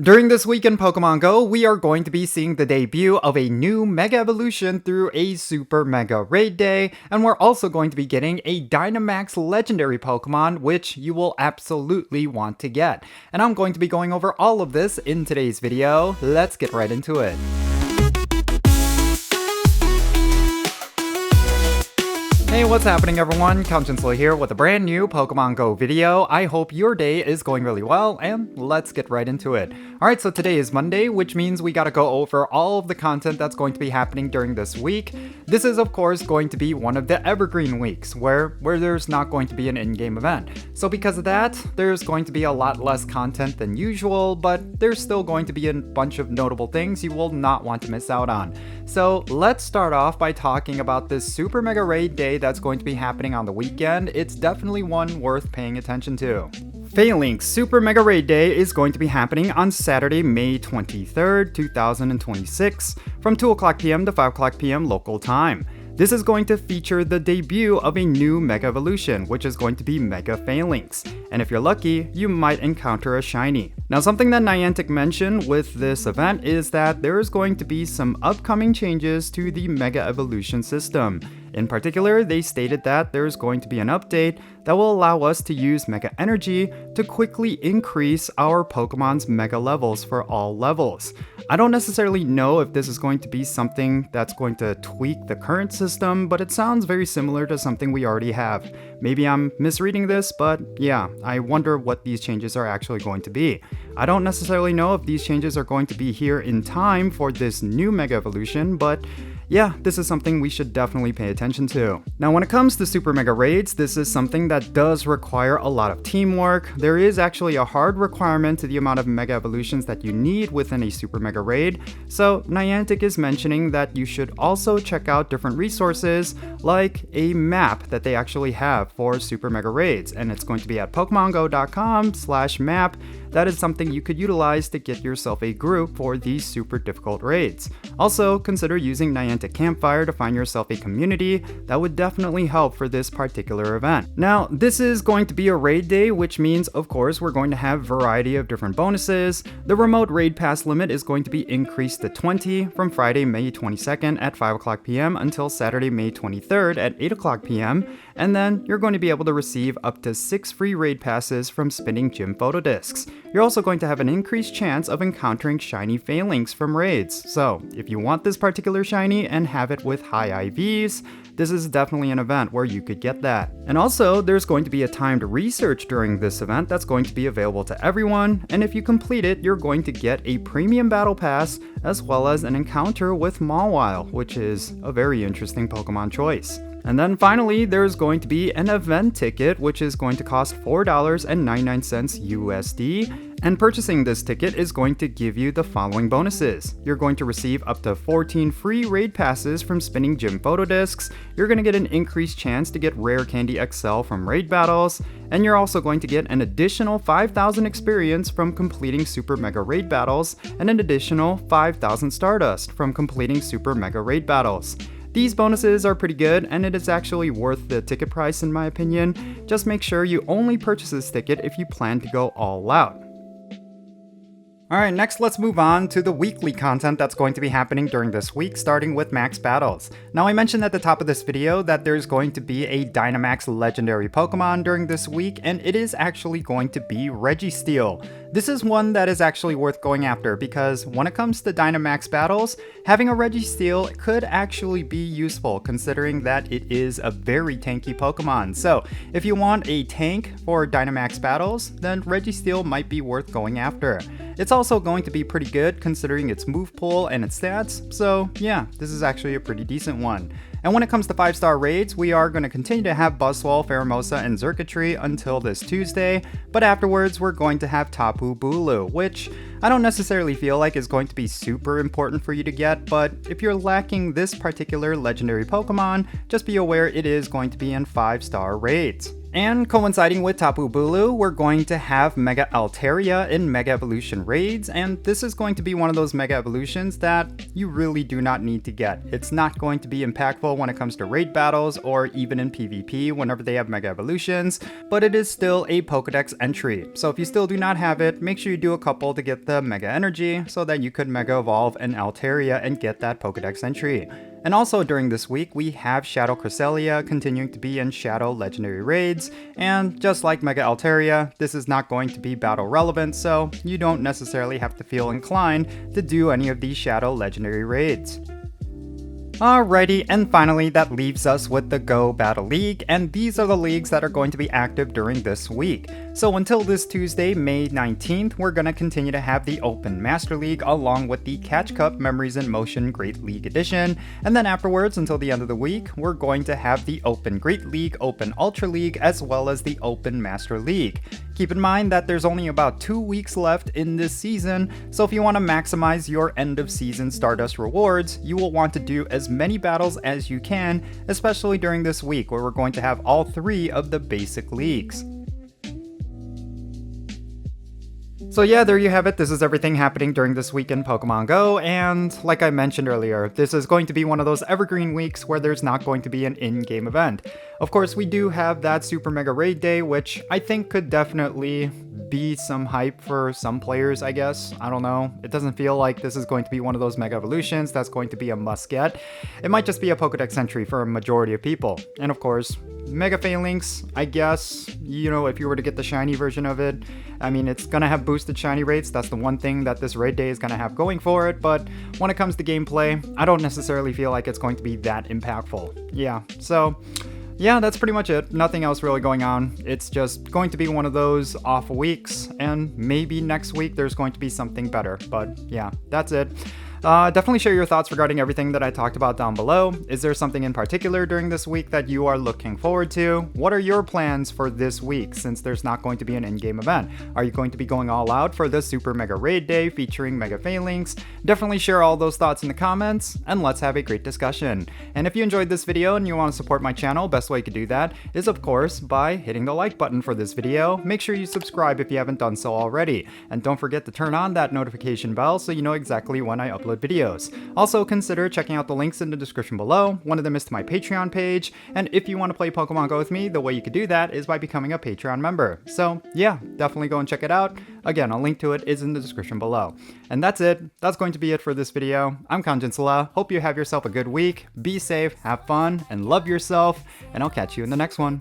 During this week in Pokemon Go, we are going to be seeing the debut of a new Mega Evolution through a Super Mega Raid Day, and we're also going to be getting a Dynamax Legendary Pokemon, which you will absolutely want to get. And I'm going to be going over all of this in today's video. Let's get right into it. Hey, what's happening everyone? Jinsula here with a brand new Pokemon Go video. I hope your day is going really well, and let's get right into it. Alright, so today is Monday, which means we gotta go over all of the content that's going to be happening during this week. This is of course going to be one of the evergreen weeks, where there's not going to be an in-game event. So because of that, there's going to be a lot less content than usual, but there's still going to be a bunch of notable things you will not want to miss out on. So let's start off by talking about this Super Mega Raid Day that's going to be happening on the weekend. It's definitely one worth paying attention to. Falinks Super Mega Raid Day is going to be happening on Saturday, May 23rd, 2026, from 2 o'clock p.m. to 5 o'clock p.m. local time. This is going to feature the debut of a new Mega Evolution, which is going to be Mega Falinks. And if you're lucky, you might encounter a shiny. Now, something that Niantic mentioned with this event is that there is going to be some upcoming changes to the Mega Evolution system. In particular, they stated that there's going to be an update that will allow us to use Mega Energy to quickly increase our Pokemon's Mega levels for all levels. I don't necessarily know if this is going to be something that's going to tweak the current system, but it sounds very similar to something we already have. Maybe I'm misreading this, but yeah, I wonder what these changes are actually going to be. I don't necessarily know if these changes are going to be here in time for this new Mega Evolution, but yeah, this is something we should definitely pay attention to. Now, when it comes to Super Mega Raids, this is something that does require a lot of teamwork. There is actually a hard requirement to the amount of Mega Evolutions that you need within a Super Mega Raid. So Niantic is mentioning that you should also check out different resources like a map that they actually have for Super Mega Raids, and it's going to be at pokemongo.com/map. That is something you could utilize to get yourself a group for these super difficult raids. Also, consider using Niantic Campfire to find yourself a community. That would definitely help for this particular event. Now, this is going to be a raid day, which means, of course, we're going to have a variety of different bonuses. The remote raid pass limit is going to be increased to 20 from Friday, May 22nd at 5 o'clock p.m. until Saturday, May 23rd at 8 o'clock p.m. And then you're going to be able to receive up to 6 free raid passes from spinning gym photo discs. You're also going to have an increased chance of encountering shiny Falinks from raids. So, if you want this particular shiny and have it with high IVs, this is definitely an event where you could get that. And also, there's going to be a timed research during this event that's going to be available to everyone, and if you complete it, you're going to get a premium battle pass as well as an encounter with Mawile, which is a very interesting Pokemon choice. And then finally, there's going to be an event ticket, which is going to cost $4.99 USD. And purchasing this ticket is going to give you the following bonuses. You're going to receive up to 14 free raid passes from spinning gym photo discs. You're going to get an increased chance to get Rare Candy XL from raid battles. And you're also going to get an additional 5,000 experience from completing Super Mega Raid battles and an additional 5,000 Stardust from completing Super Mega Raid battles. These bonuses are pretty good, and it is actually worth the ticket price in my opinion. Just make sure you only purchase this ticket if you plan to go all out. Alright, next let's move on to the weekly content that's going to be happening during this week, starting with Max Battles. Now, I mentioned at the top of this video that there's going to be a Dynamax Legendary Pokemon during this week, and it is actually going to be Registeel. This is one that is actually worth going after because when it comes to Dynamax battles, having a Registeel could actually be useful considering that it is a very tanky Pokemon. So if you want a tank for Dynamax battles, then Registeel might be worth going after. It's also going to be pretty good considering its move pool and its stats, so yeah, this is actually a pretty decent one. And when it comes to 5-star raids, we are going to continue to have Buzzwole, Pheromosa, and Xurkitree until this Tuesday, but afterwards we're going to have Tapu Bulu, which I don't necessarily feel like is going to be super important for you to get, but if you're lacking this particular legendary Pokemon, just be aware it is going to be in 5-star raids. And coinciding with Tapu Bulu, we're going to have Mega Altaria in Mega Evolution raids, and this is going to be one of those Mega Evolutions that you really do not need to get. It's not going to be impactful when it comes to raid battles or even in PvP whenever they have Mega Evolutions, but it is still a Pokedex entry. So if you still do not have it, make sure you do a couple to get the Mega Energy so that you could Mega Evolve an Altaria and get that Pokedex entry. And also during this week, we have Shadow Cresselia continuing to be in Shadow Legendary raids, and just like Mega Altaria, this is not going to be battle relevant, so you don't necessarily have to feel inclined to do any of these Shadow Legendary raids. Alrighty, and finally that leaves us with the Go Battle League, and these are the leagues that are going to be active during this week. So until this Tuesday, May 19th, we're going to continue to have the Open Master League along with the Catch Cup Memories in Motion Great League Edition, and then afterwards until the end of the week, we're going to have the Open Great League, Open Ultra League, as well as the Open Master League. Keep in mind that there's only about 2 weeks left in this season, so if you want to maximize your end of season Stardust rewards, you will want to do as many battles as you can, especially during this week where we're going to have all 3 of the basic leagues. So yeah, there you have it. This is everything happening during this week in Pokemon Go, and like I mentioned earlier, this is going to be one of those evergreen weeks where there's not going to be an in-game event. Of course, we do have that Super Mega Raid Day, which I think could definitely be some hype for some players, I guess. I don't know. It doesn't feel like this is going to be one of those Mega Evolutions that's going to be a must-get. It might just be a Pokedex entry for a majority of people. And of course, Mega Falinks, I guess, you know, if you were to get the shiny version of it, I mean, it's gonna have boosted shiny rates. That's the one thing that this raid day is gonna have going for it, but when it comes to gameplay, I don't necessarily feel like it's going to be that impactful. Yeah, so yeah, that's pretty much it. Nothing else really going on. It's just going to be one of those off weeks, and maybe next week there's going to be something better, but yeah, that's it. Definitely share your thoughts regarding everything that I talked about down below. Is there something in particular during this week that you are looking forward to? What are your plans for this week since there's not going to be an in-game event? Are you going to be going all out for the Super Mega Raid Day featuring Mega Falinks? Definitely share all those thoughts in the comments, and let's have a great discussion. And if you enjoyed this video and you want to support my channel, best way you could do that is of course by hitting the like button for this video. Make sure you subscribe if you haven't done so already, and don't forget to turn on that notification bell so you know exactly when I upload videos. Also consider checking out the links in the description below. One of them is to my Patreon page, and if you want to play Pokemon Go with me, the way you could do that is by becoming a Patreon member. So yeah, definitely go and check it out. Again, a link to it is in the description below. And that's it. That's going to be it for this video. I'm Jinsula. Hope you have yourself a good week. Be safe, have fun, and love yourself, and I'll catch you in the next one.